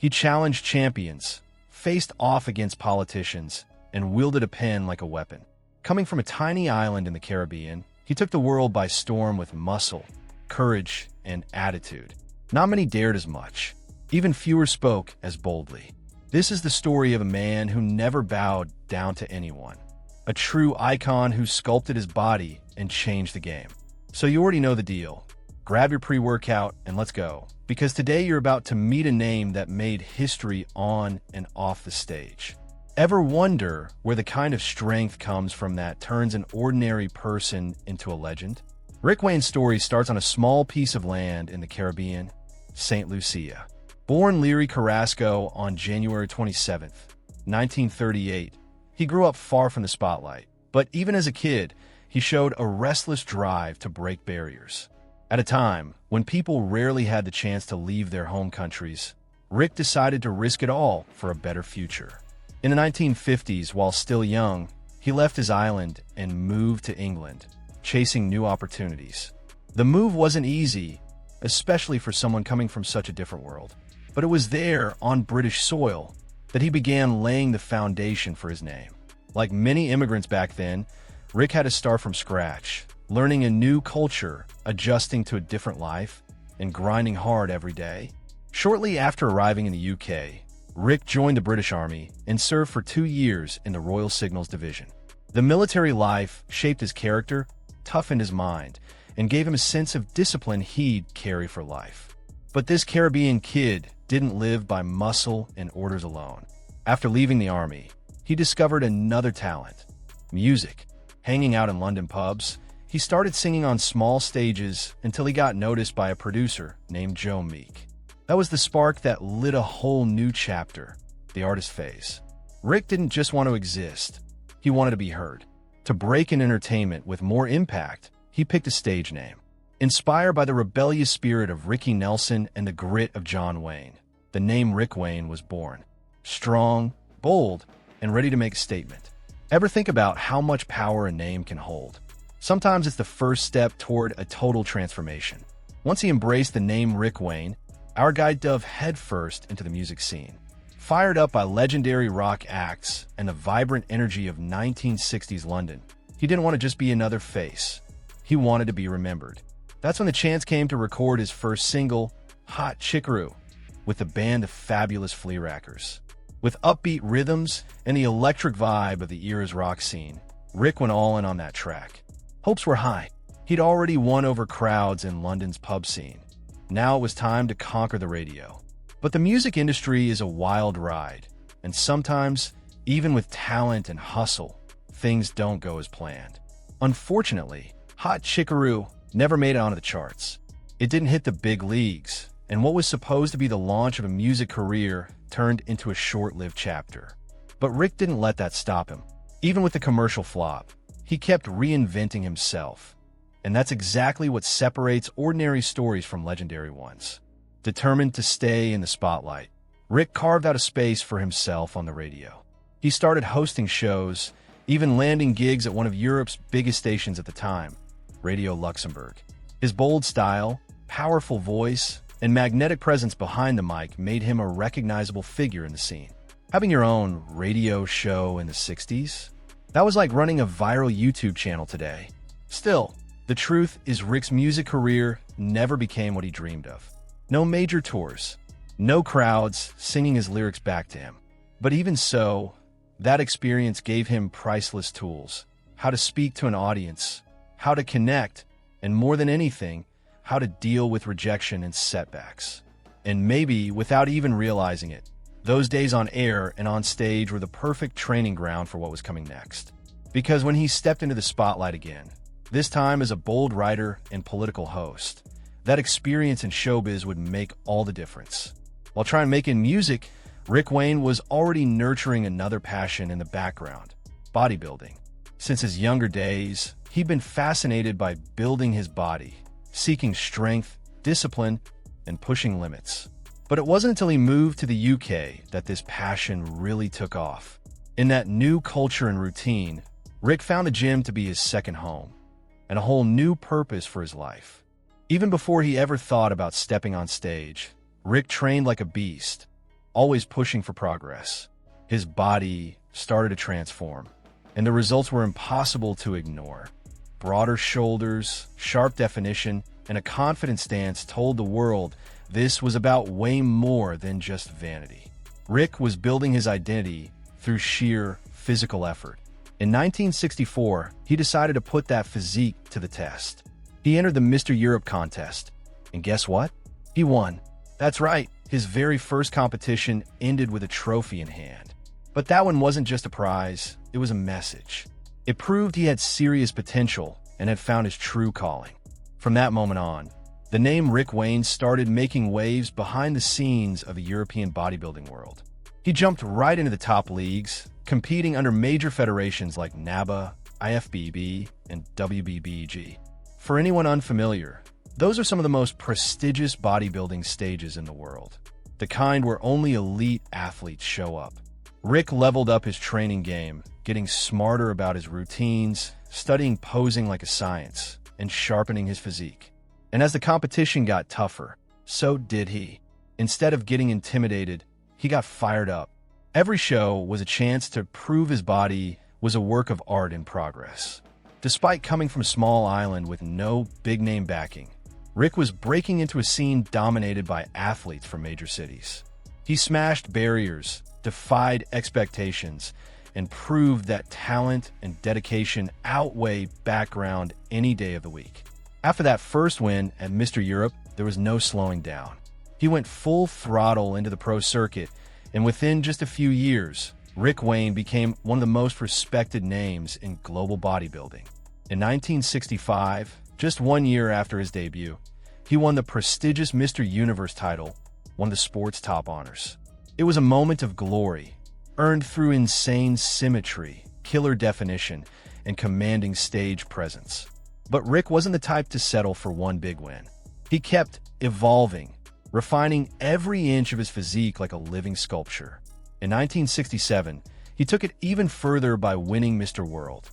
He challenged champions, faced off against politicians, and wielded a pen like a weapon. Coming from a tiny island in the Caribbean, he took the world by storm with muscle, courage, and attitude. Not many dared as much. Even fewer spoke as boldly. This is the story of a man who never bowed down to anyone. A true icon who sculpted his body and changed the game. So you already know the deal. Grab your pre-workout and let's go. Because today you're about to meet a name that made history on and off the stage. Ever wonder where the kind of strength comes from that turns an ordinary person into a legend? Rick Wayne's story starts on a small piece of land in the Caribbean, St. Lucia. Born Leary Carrasco on January 27, 1938, he grew up far from the spotlight. But even as a kid, he showed a restless drive to break barriers. At a time when people rarely had the chance to leave their home countries, Rick decided to risk it all for a better future. In the 1950s, while still young, he left his island and moved to England, chasing new opportunities. The move wasn't easy, especially for someone coming from such a different world. But it was there, on British soil, that he began laying the foundation for his name. Like many immigrants back then, Rick had to start from scratch, learning a new culture, adjusting to a different life, and grinding hard every day. Shortly after arriving in the UK, Rick joined the British Army and served for 2 years in the Royal Signals Division. The military life shaped his character, toughened his mind, and gave him a sense of discipline he'd carry for life. But this Caribbean kid didn't live by muscle and orders alone. After leaving the army, he discovered another talent: music. Hanging out in London pubs, he started singing on small stages until he got noticed by a producer named Joe Meek. That was the spark that lit a whole new chapter, the artist phase. Rick didn't just want to exist, he wanted to be heard. To break in entertainment with more impact, he picked a stage name. Inspired by the rebellious spirit of Ricky Nelson and the grit of John Wayne, the name Rick Wayne was born. Strong, bold, and ready to make a statement. Ever think about how much power a name can hold? Sometimes it's the first step toward a total transformation. Once he embraced the name Rick Wayne, our guy dove headfirst into the music scene. Fired up by legendary rock acts and the vibrant energy of 1960s London, he didn't want to just be another face. He wanted to be remembered. That's when the chance came to record his first single, Hot Chickaroo, with the band of fabulous Flea Rackers. With upbeat rhythms and the electric vibe of the era's rock scene, Rick went all in on that track. Hopes were high. He'd already won over crowds in London's pub scene. Now it was time to conquer the radio. But the music industry is a wild ride, and sometimes, even with talent and hustle, things don't go as planned. Unfortunately, Hot Chickaroo never made it onto the charts. It didn't hit the big leagues, and what was supposed to be the launch of a music career turned into a short-lived chapter. But Rick didn't let that stop him. Even with the commercial flop, he kept reinventing himself. And that's exactly what separates ordinary stories from legendary ones. Determined to stay in the spotlight, Rick carved out a space for himself on the radio. He started hosting shows, even landing gigs at one of Europe's biggest stations at the time, Radio Luxembourg. His bold style, powerful voice, and magnetic presence behind the mic made him a recognizable figure in the scene. Having your own radio show in the 60s? That was like running a viral YouTube channel today. Still, the truth is Rick's music career never became what he dreamed of. No major tours, no crowds singing his lyrics back to him. But even so, that experience gave him priceless tools: how to speak to an audience, how to connect, and more than anything, how to deal with rejection and setbacks. And maybe, without even realizing it, those days on air and on stage were the perfect training ground for what was coming next. Because when he stepped into the spotlight again, this time as a bold writer and political host, that experience in showbiz would make all the difference. While trying to make it in music, Rick Wayne was already nurturing another passion in the background: bodybuilding. Since his younger days, he'd been fascinated by building his body, seeking strength, discipline, and pushing limits. But it wasn't until he moved to the UK that this passion really took off. In that new culture and routine, Rick found a gym to be his second home, and a whole new purpose for his life. Even before he ever thought about stepping on stage, Rick trained like a beast. always pushing for progress. His body started to transform, and the results were impossible to ignore. Broader shoulders, sharp definition, and a confident stance told the world this was about way more than just vanity. Rick was building his identity through sheer physical effort. In 1964, he decided to put that physique to the test. He entered the Mr. Europe contest, and guess what? He won. That's right, his very first competition ended with a trophy in hand. But that one wasn't just a prize, it was a message. It proved he had serious potential and had found his true calling. From that moment on, the name Rick Wayne started making waves behind the scenes of the European bodybuilding world. He jumped right into the top leagues, competing under major federations like NABA, IFBB, and WBBG. For anyone unfamiliar, those are some of the most prestigious bodybuilding stages in the world, the kind where only elite athletes show up. Rick leveled up his training game, getting smarter about his routines, studying posing like a science, and sharpening his physique. And as the competition got tougher, so did he. Instead of getting intimidated, he got fired up. Every show was a chance to prove his body was a work of art in progress. Despite coming from a small island with no big-name backing, Rick was breaking into a scene dominated by athletes from major cities. He smashed barriers, defied expectations, and proved that talent and dedication outweigh background any day of the week. After that first win at Mr. Europe, there was no slowing down. He went full throttle into the pro circuit, and within just a few years, Rick Wayne became one of the most respected names in global bodybuilding. In 1965, just 1 year after his debut, he won the prestigious Mr. Universe title, one of the sport's top honors. It was a moment of glory, earned through insane symmetry, killer definition, and commanding stage presence. But Rick wasn't the type to settle for one big win. He kept evolving, refining every inch of his physique like a living sculpture. In 1967, he took it even further by winning Mr. World.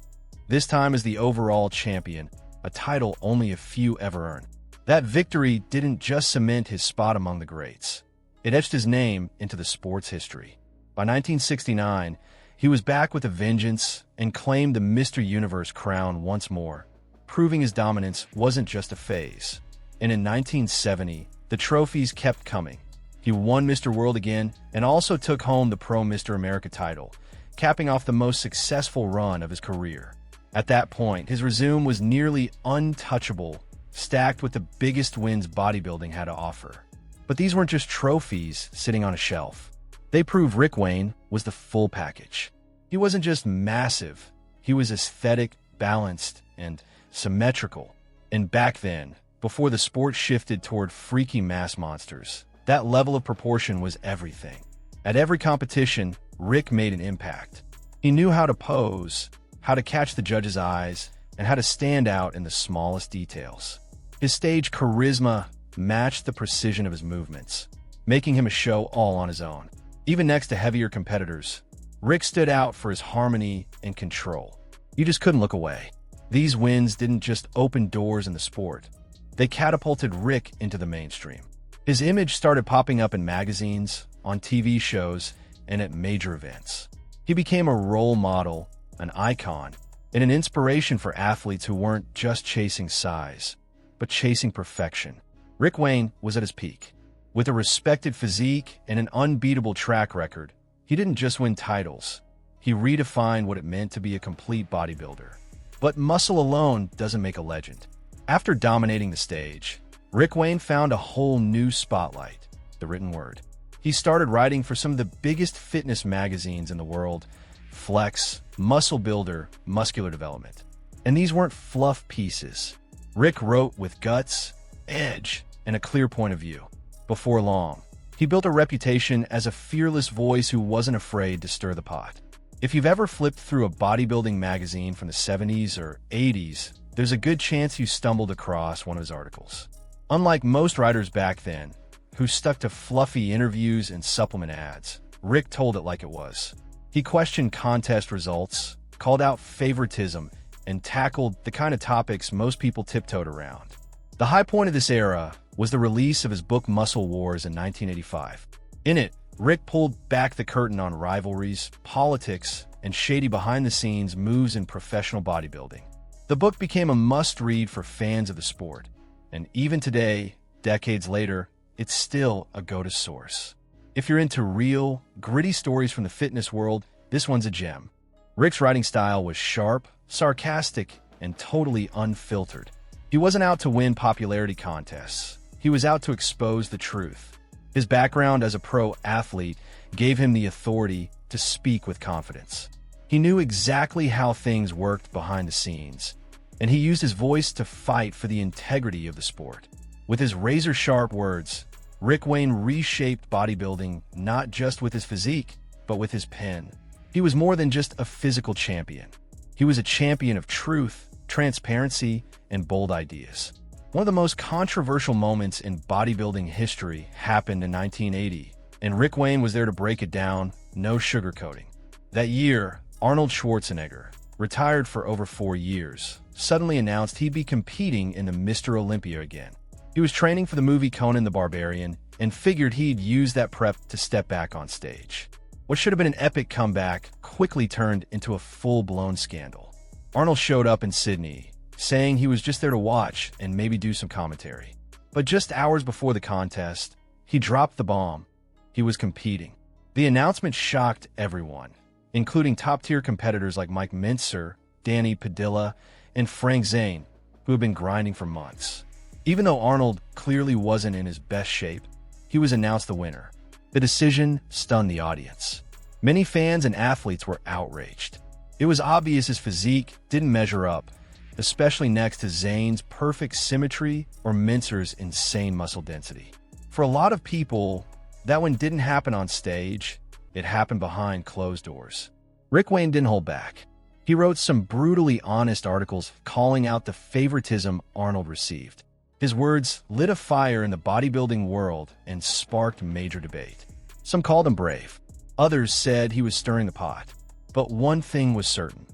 This time as the overall champion, a title only a few ever earned. That victory didn't just cement his spot among the greats. It etched his name into the sport's history. By 1969, he was back with a vengeance and claimed the Mr. Universe crown once more, proving his dominance wasn't just a phase. And in 1970, the trophies kept coming. He won Mr. World again and also took home the Pro Mr. America title, capping off the most successful run of his career. At that point, his resume was nearly untouchable, stacked with the biggest wins bodybuilding had to offer. But these weren't just trophies sitting on a shelf. They proved Rick Wayne was the full package. He wasn't just massive, he was aesthetic, balanced, and symmetrical. And back then, before the sport shifted toward freaky mass monsters, that level of proportion was everything. At every competition, Rick made an impact. He knew how to pose, how to catch the judges' eyes, and how to stand out in the smallest details. His stage charisma matched the precision of his movements, making him a show all on his own. Even next to heavier competitors, Rick stood out for his harmony and control. You just couldn't look away. These wins didn't just open doors in the sport. They catapulted Rick into the mainstream. His image started popping up in magazines, on TV shows, and at major events. He became a role model, an icon, and an inspiration for athletes who weren't just chasing size, but chasing perfection. Rick Wayne was at his peak. With a respected physique and an unbeatable track record, he didn't just win titles. He redefined what it meant to be a complete bodybuilder. But muscle alone doesn't make a legend. After dominating the stage, Rick Wayne found a whole new spotlight, the written word. He started writing for some of the biggest fitness magazines in the world: Flex, Muscle Builder, Muscular Development. And these weren't fluff pieces. Rick wrote with guts, edge, and a clear point of view. Before long, he built a reputation as a fearless voice who wasn't afraid to stir the pot. If you've ever flipped through a bodybuilding magazine from the 70s or 80s, there's a good chance you stumbled across one of his articles. Unlike most writers back then, who stuck to fluffy interviews and supplement ads, Rick told it like it was. He questioned contest results, called out favoritism, and tackled the kind of topics most people tiptoed around. The high point of this era was the release of his book Muscle Wars in 1985. In it, Rick pulled back the curtain on rivalries, politics, and shady behind-the-scenes moves in professional bodybuilding. The book became a must-read for fans of the sport, and even today, decades later, it's still a go-to source. If you're into real, gritty stories from the fitness world, this one's a gem. Rick's writing style was sharp, sarcastic, and totally unfiltered. He wasn't out to win popularity contests. He was out to expose the truth. His background as a pro athlete gave him the authority to speak with confidence. He knew exactly how things worked behind the scenes, and he used his voice to fight for the integrity of the sport. With his razor-sharp words, Rick Wayne reshaped bodybuilding not just with his physique, but with his pen. He was more than just a physical champion. He was a champion of truth, transparency, and bold ideas. One of the most controversial moments in bodybuilding history happened in 1980, and Rick Wayne was there to break it down, no sugarcoating. That year, Arnold Schwarzenegger, retired for over 4 years, suddenly announced he'd be competing in the Mr. Olympia again. He was training for the movie Conan the Barbarian and figured he'd use that prep to step back on stage. What should have been an epic comeback quickly turned into a full-blown scandal. Arnold showed up in Sydney, saying he was just there to watch and maybe do some commentary. But just hours before the contest, he dropped the bomb. He was competing. The announcement shocked everyone, including top-tier competitors like Mike Mintzer, Danny Padilla, and Frank Zane, who had been grinding for months. Even though Arnold clearly wasn't in his best shape, he was announced the winner. The decision stunned the audience. Many fans and athletes were outraged. It was obvious his physique didn't measure up, especially next to Zane's perfect symmetry or Mintzer's insane muscle density. For a lot of people, that one didn't happen on stage, it happened behind closed doors. Rick Wayne didn't hold back. He wrote some brutally honest articles calling out the favoritism Arnold received. His words lit a fire in the bodybuilding world and sparked major debate. Some called him brave. Others said he was stirring the pot. But one thing was certain.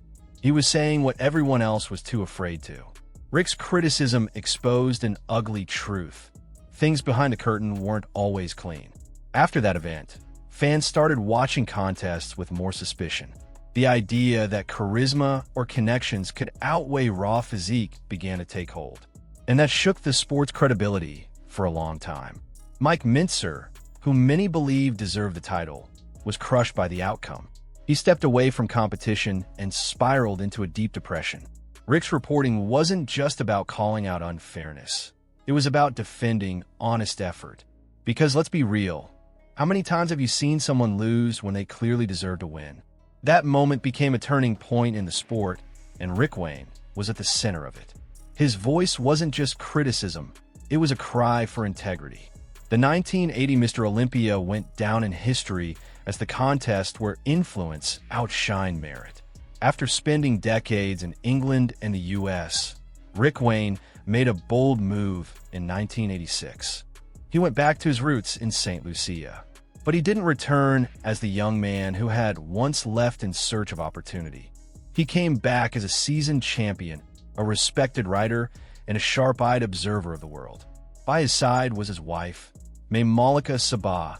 He was saying what everyone else was too afraid to. Rick's criticism exposed an ugly truth. Things behind the curtain weren't always clean. After that event, fans started watching contests with more suspicion. The idea that charisma or connections could outweigh raw physique began to take hold. And that shook the sport's credibility for a long time. Mike Mintzer, who many believed deserved the title, was crushed by the outcome. He stepped away from competition and spiraled into a deep depression. Rick's reporting wasn't just about calling out unfairness. It was about defending honest effort. Because let's be real, how many times have you seen someone lose when they clearly deserved to win? That moment became a turning point in the sport, and Rick Wayne was at the center of it. His voice wasn't just criticism, it was a cry for integrity. The 1980 Mr. Olympia went down in history as the contest where influence outshined merit. After spending decades in England and the US, Rick Wayne made a bold move in 1986. He went back to his roots in St. Lucia. But he didn't return as the young man who had once left in search of opportunity. He came back as a seasoned champion, a respected writer, and a sharp-eyed observer of the world. By his side was his wife, Malika Sabah,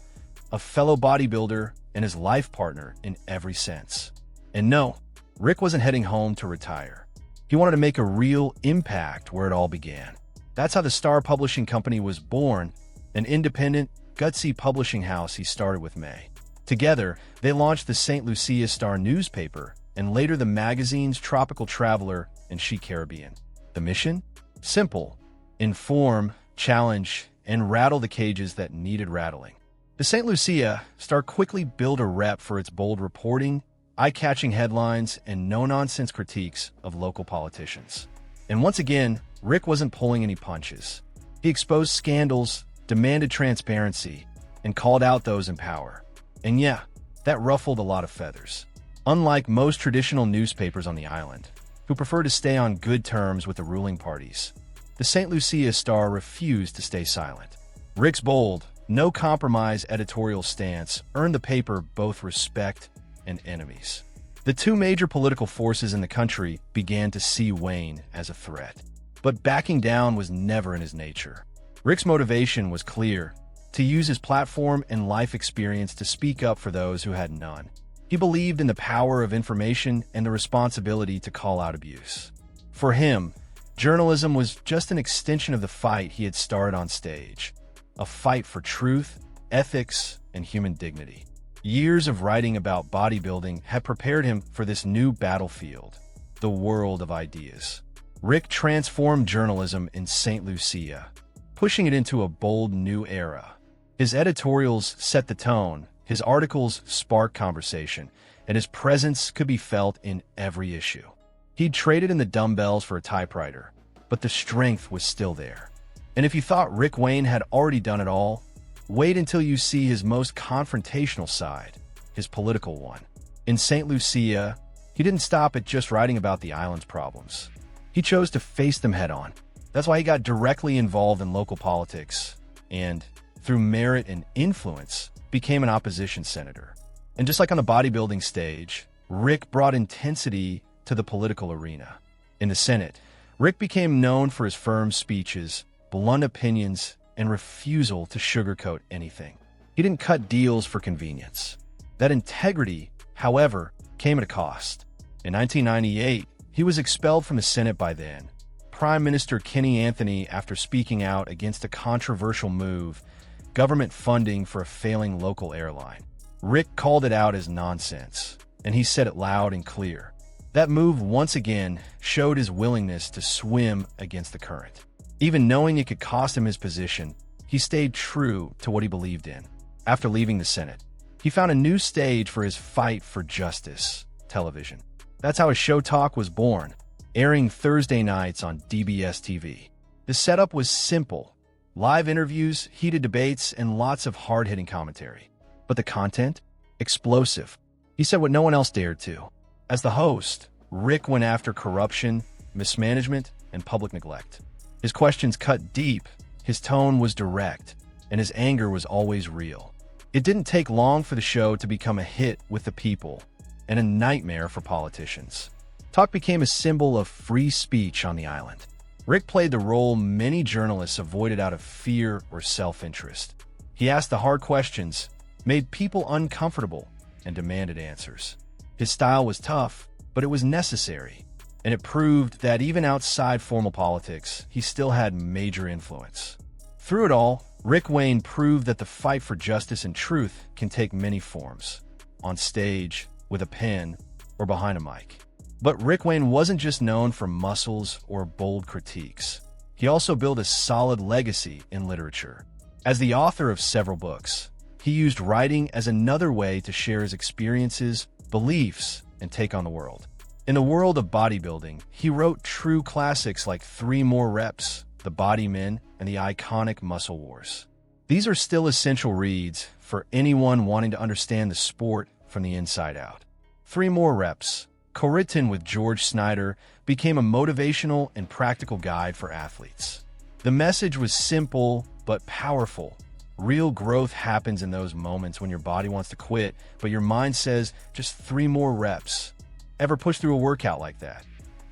a fellow bodybuilder and his life partner in every sense. And no, Rick wasn't heading home to retire. He wanted to make a real impact where it all began. That's how the Star Publishing Company was born, an independent, gutsy publishing house he started with May. Together, they launched the St. Lucia Star newspaper and later the magazines Tropical Traveler and Chic Caribbean. The mission? Simple. Inform, challenge, and rattle the cages that needed rattling. The St. Lucia Star quickly built a rep for its bold reporting, eye-catching headlines, and no-nonsense critiques of local politicians. And once again, Rick wasn't pulling any punches. He exposed scandals, demanded transparency, and called out those in power. And yeah, that ruffled a lot of feathers. Unlike most traditional newspapers on the island, who prefer to stay on good terms with the ruling parties, the St. Lucia Star refused to stay silent. Rick's bold, no-compromise editorial stance earned the paper both respect and enemies. The two major political forces in the country began to see Wayne as a threat. But backing down was never in his nature. Rick's motivation was clear: to use his platform and life experience to speak up for those who had none. He believed in the power of information and the responsibility to call out abuse. For him, journalism was just an extension of the fight he had started on stage, a fight for truth, ethics, and human dignity. Years of writing about bodybuilding had prepared him for this new battlefield, the world of ideas. Rick transformed journalism in St. Lucia, pushing it into a bold new era. His editorials set the tone, his articles sparked conversation, and his presence could be felt in every issue. He'd traded in the dumbbells for a typewriter, but the strength was still there. And if you thought Rick Wayne had already done it all, wait until you see his most confrontational side, his political one. In St. Lucia, he didn't stop at just writing about the island's problems. He chose to face them head-on. That's why he got directly involved in local politics and, through merit and influence, became an opposition senator. And just like on the bodybuilding stage, Rick brought intensity to the political arena. In the Senate, Rick became known for his firm speeches, blunt opinions, and refusal to sugarcoat anything. He didn't cut deals for convenience. That integrity, however, came at a cost. In 1998, he was expelled from the Senate by then Prime Minister Kenny Anthony after speaking out against a controversial move, government funding for a failing local airline. Rick called it out as nonsense, and he said it loud and clear. That move once again showed his willingness to swim against the current. Even knowing it could cost him his position, he stayed true to what he believed in. After leaving the Senate, he found a new stage for his fight for justice: television. That's how his show Talk was born, airing Thursday nights on DBS TV. The setup was simple: live interviews, heated debates, and lots of hard-hitting commentary. But the content? Explosive. He said what no one else dared to. As the host, Rick went after corruption, mismanagement, and public neglect. His questions cut deep, his tone was direct, and his anger was always real. It didn't take long for the show to become a hit with the people and a nightmare for politicians. Talk became a symbol of free speech on the island. Rick played the role many journalists avoided out of fear or self-interest. He asked the hard questions, made people uncomfortable, and demanded answers. His style was tough, but it was necessary, and it proved that even outside formal politics, he still had major influence. Through it all, Rick Wayne proved that the fight for justice and truth can take many forms: on stage, with a pen, or behind a mic. But Rick Wayne wasn't just known for muscles or bold critiques. He also built a solid legacy in literature. As the author of several books, he used writing as another way to share his experiences, beliefs, and take on the world. In the world of bodybuilding, he wrote true classics like 3 More Reps, The Body Men, and the iconic Muscle Wars. These are still essential reads for anyone wanting to understand the sport from the inside out. 3 More Reps, co-written with George Snyder, became a motivational and practical guide for athletes. The message was simple but powerful. Real growth happens in those moments when your body wants to quit, but your mind says, just 3 more reps. Ever push through a workout like that?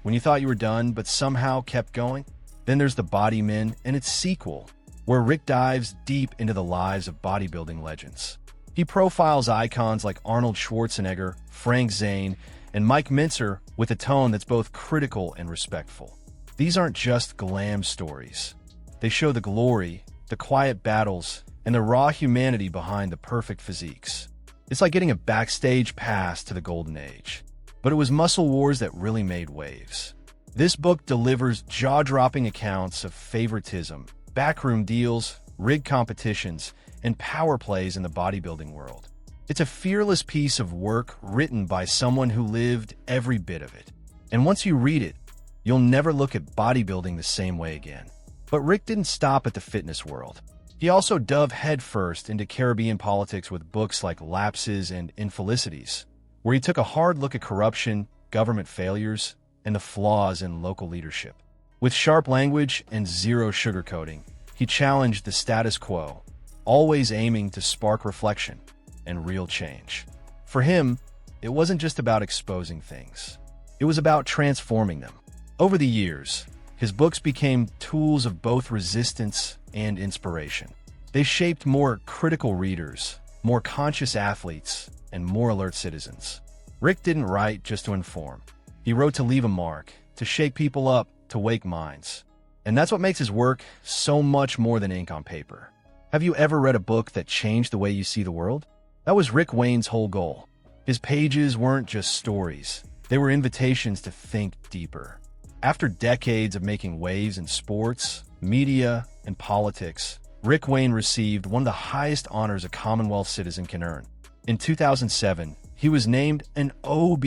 When you thought you were done, but somehow kept going? Then there's The Body Men and its sequel, where Rick dives deep into the lives of bodybuilding legends. He profiles icons like Arnold Schwarzenegger, Frank Zane, and Mike Mincer with a tone that's both critical and respectful. These aren't just glam stories. They show the glory, the quiet battles, and the raw humanity behind the perfect physiques. It's like getting a backstage pass to the golden age. But it was Muscle Wars that really made waves. This book delivers jaw-dropping accounts of favoritism, backroom deals, rigged competitions, and power plays in the bodybuilding world. It's a fearless piece of work written by someone who lived every bit of it. And once you read it, you'll never look at bodybuilding the same way again. But Rick didn't stop at the fitness world. He also dove headfirst into Caribbean politics with books like Lapses and Infelicities, where he took a hard look at corruption, government failures, and the flaws in local leadership. With sharp language and zero sugarcoating, he challenged the status quo, always aiming to spark reflection and real change. For him, it wasn't just about exposing things. It was about transforming them. Over the years, his books became tools of both resistance and inspiration. They shaped more critical readers, more conscious athletes, and more alert citizens. Rick didn't write just to inform. He wrote to leave a mark, to shake people up, to wake minds. And that's what makes his work so much more than ink on paper. Have you ever read a book that changed the way you see the world? That was Rick Wayne's whole goal. His pages weren't just stories. They were invitations to think deeper. After decades of making waves in sports, media, and politics, Rick Wayne received one of the highest honors a Commonwealth citizen can earn. In 2007, he was named an OB,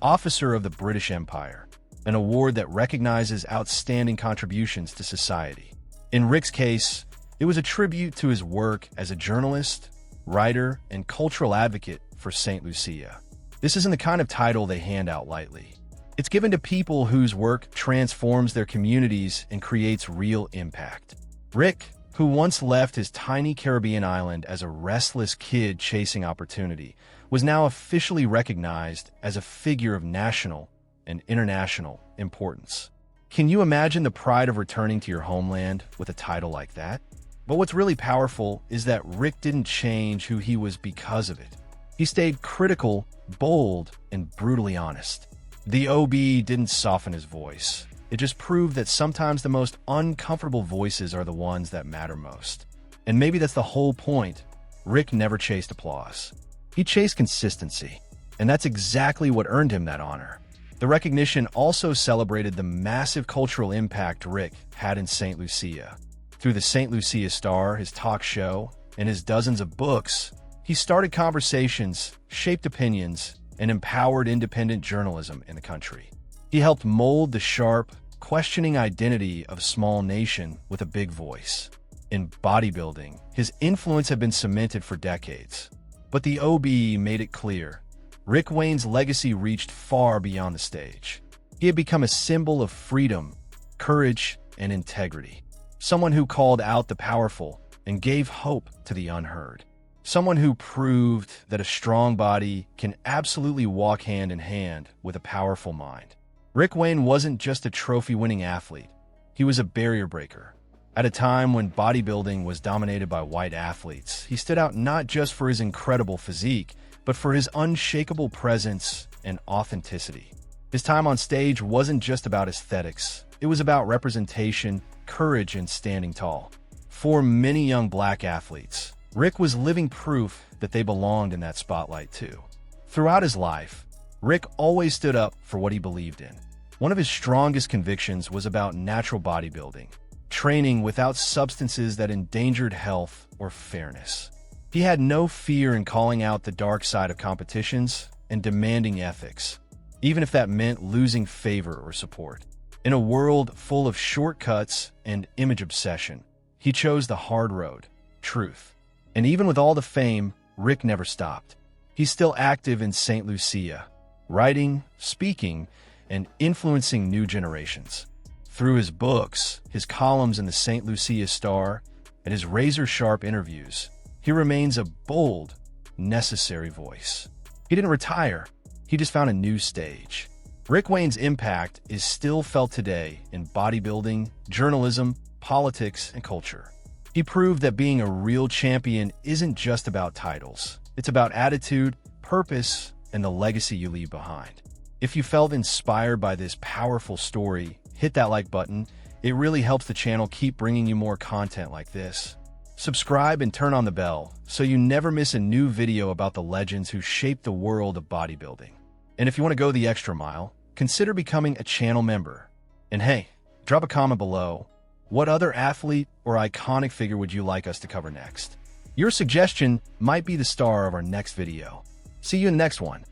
Officer of the British Empire, an award that recognizes outstanding contributions to society. In Rick's case, it was a tribute to his work as a journalist, writer, and cultural advocate for St. Lucia. This isn't the kind of title they hand out lightly. It's given to people whose work transforms their communities and creates real impact. Rick, who once left his tiny Caribbean island as a restless kid chasing opportunity, was now officially recognized as a figure of national and international importance. Can you imagine the pride of returning to your homeland with a title like that? But what's really powerful is that Rick didn't change who he was because of it. He stayed critical, bold, and brutally honest. The OB didn't soften his voice. It just proved that sometimes the most uncomfortable voices are the ones that matter most. And maybe that's the whole point. Rick never chased applause. He chased consistency. And that's exactly what earned him that honor. The recognition also celebrated the massive cultural impact Rick had in St. Lucia. Through the St. Lucia Star, his talk show, and his dozens of books, he started conversations, shaped opinions, and empowered independent journalism in the country. He helped mold the sharp, questioning identity of a small nation with a big voice. In bodybuilding, his influence had been cemented for decades. But the OB made it clear. Rick Wayne's legacy reached far beyond the stage. He had become a symbol of freedom, courage, and integrity. Someone who called out the powerful and gave hope to the unheard. Someone who proved that a strong body can absolutely walk hand in hand with a powerful mind. Rick Wayne wasn't just a trophy-winning athlete. He was a barrier breaker. At a time when bodybuilding was dominated by white athletes, he stood out not just for his incredible physique, but for his unshakable presence and authenticity. His time on stage wasn't just about aesthetics. It was about representation, courage, and standing tall. For many young black athletes, Rick was living proof that they belonged in that spotlight too. Throughout his life, Rick always stood up for what he believed in. One of his strongest convictions was about natural bodybuilding, training without substances that endangered health or fairness. He had no fear in calling out the dark side of competitions and demanding ethics, even if that meant losing favor or support. In a world full of shortcuts and image obsession, he chose the hard road, truth. And even with all the fame, Rick never stopped. He's still active in St. Lucia, writing, speaking, and influencing new generations. Through his books, his columns in the St. Lucia Star, and his razor-sharp interviews, he remains a bold, necessary voice. He didn't retire. He just found a new stage. Rick Wayne's impact is still felt today in bodybuilding, journalism, politics, and culture. He proved that being a real champion isn't just about titles. It's about attitude, purpose, and the legacy you leave behind. If you felt inspired by this powerful story, hit that like button. It really helps the channel keep bringing you more content like this. Subscribe and turn on the bell so you never miss a new video about the legends who shaped the world of bodybuilding. And if you want to go the extra mile, consider becoming a channel member. And hey, drop a comment below. What other athlete or iconic figure would you like us to cover next? Your suggestion might be the star of our next video. See you in the next one.